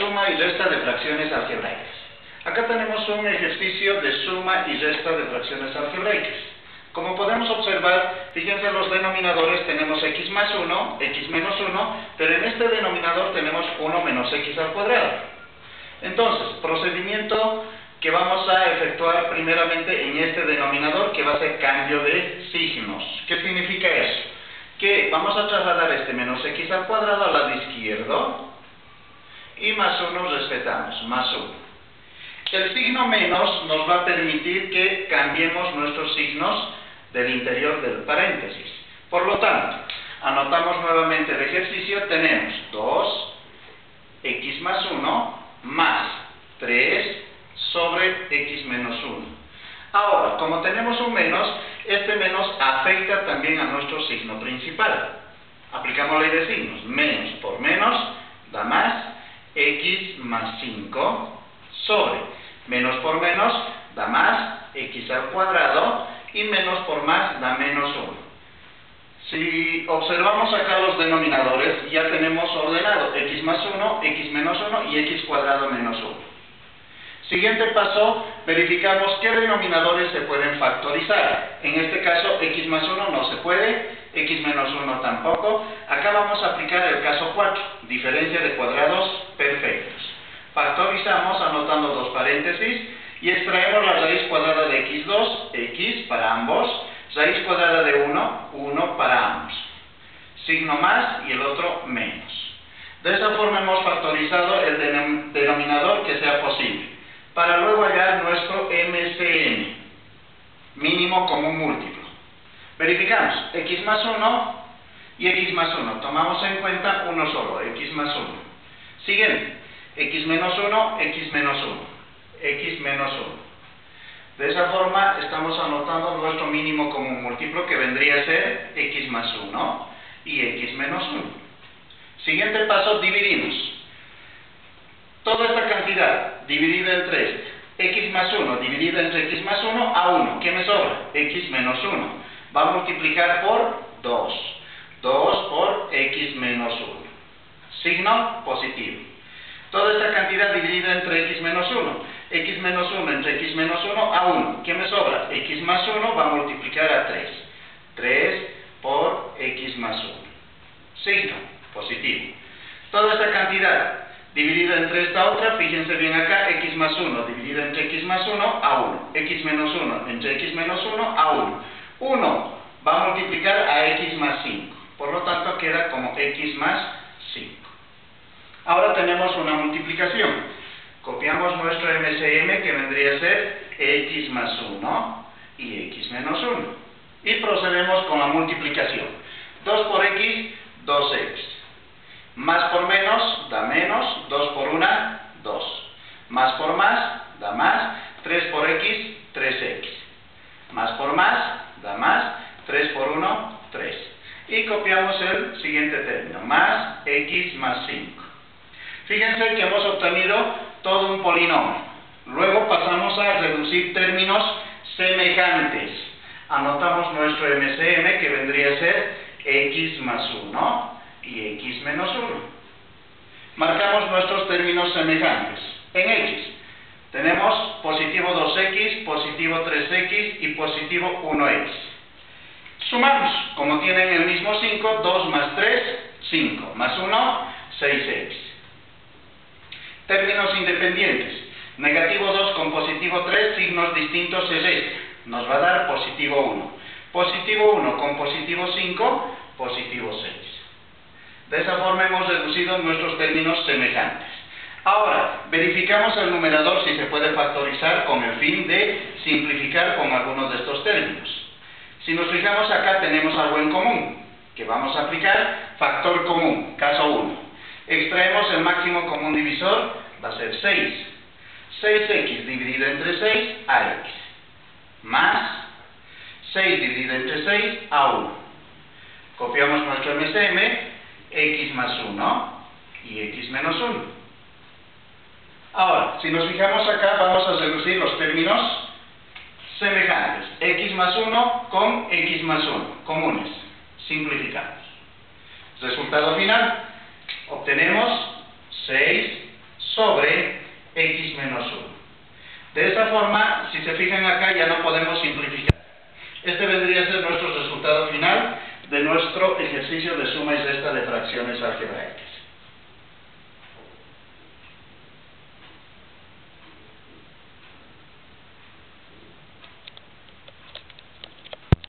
Suma y resta de fracciones algebraicas. Acá tenemos un ejercicio de suma y resta de fracciones algebraicas. Como podemos observar, fíjense, los denominadores tenemos x más 1, x menos 1, pero en este denominador tenemos 1 menos x al cuadrado. Entonces, procedimiento que vamos a efectuar primeramente en este denominador, que va a ser cambio de signos. ¿Qué significa eso? Que vamos a trasladar este menos x al cuadrado al lado izquierdo y más 1 respetamos, más 1. El signo menos nos va a permitir que cambiemos nuestros signos del interior del paréntesis. Por lo tanto, anotamos nuevamente el ejercicio. Tenemos 2x más 1 más 3 sobre x menos 1. Ahora, como tenemos un menos, este menos afecta también a nuestro signo principal. Aplicamos ley de signos. Menos por menos da más x más 5 sobre menos por menos da más x al cuadrado y menos por más da menos 1. Si observamos acá los denominadores, ya tenemos ordenado x más 1, x menos 1 y x cuadrado menos 1. Siguiente paso, verificamos qué denominadores se pueden factorizar. En este caso, x más 1 no se puede, x menos 1 tampoco. Acá vamos a aplicar el caso 4, diferencia de cuadrados perfectos. Factorizamos anotando dos paréntesis y extraemos la raíz cuadrada de x2, x para ambos, raíz cuadrada de 1, 1 para ambos. Signo más y el otro menos. De esa forma hemos factorizado el denominador que sea posible, para luego hallar nuestro MCM, mínimo común múltiplo. Verificamos, x más 1 y x más 1. Tomamos en cuenta uno solo, x más 1. Siguiente, x menos 1, x menos 1, x menos 1. De esa forma estamos anotando nuestro mínimo común múltiplo, que vendría a ser x más 1 y x menos 1. Siguiente paso, dividimos. Toda esta cantidad dividida entre esta, x más 1 dividida entre x más 1 a 1. ¿Qué me sobra? X menos 1. Va a multiplicar por 2. 2 por x menos 1. Signo positivo. Toda esta cantidad dividida entre x menos 1. X menos 1 entre x menos 1 a 1. ¿Qué me sobra? X más 1 va a multiplicar a 3. 3 por x más 1. Signo positivo. Toda esta cantidad dividida entre esta otra, fíjense bien acá, x más 1 dividido entre x más 1 a 1. X menos 1 entre x menos 1 a 1. 1 va a multiplicar a x más 5. Por lo tanto, queda como x más 5. Ahora tenemos una multiplicación. Copiamos nuestro MCM, que vendría a ser x más 1 y x menos 1. Y procedemos con la multiplicación. 2 por x, 2x. Más por menos da menos, 2 por 1, 2. Más por más da más, 3 por x, 3x. Más por más da más, 3 por 1, 3. Y copiamos el siguiente término, más x más 5. Fíjense que hemos obtenido todo un polinomio. Luego pasamos a reducir términos semejantes. Anotamos nuestro MCM, que vendría a ser x más 1 y x menos 1. Marcamos nuestros términos semejantes. En x tenemos positivo 2x, positivo 3x y positivo 1x. Sumamos, como tienen el mismo 5, 2 más 3, 5, más 1, 6x. Términos independientes. Negativo 2 con positivo 3, signos distintos es este. Nos va a dar positivo 1. Positivo 1 con positivo 5, positivo 6. De esa forma hemos reducido nuestros términos semejantes. Ahora, verificamos el numerador si se puede factorizar con el fin de simplificar con algunos de estos términos. Si nos fijamos acá, tenemos algo en común, que vamos a aplicar factor común, caso 1. Extraemos el máximo común divisor, va a ser 6. 6x dividido entre 6 a x. Más 6 dividido entre 6 a 1. Copiamos nuestro MCM, x más 1 y x menos 1. Ahora, si nos fijamos acá, vamos a reducir los términos semejantes. X más 1 con x más 1, comunes. Simplificamos. Resultado final, obtenemos 6 forma, si se fijan acá, ya no podemos simplificar. Este vendría a ser nuestro resultado final de nuestro ejercicio de suma y resta de fracciones algebraicas.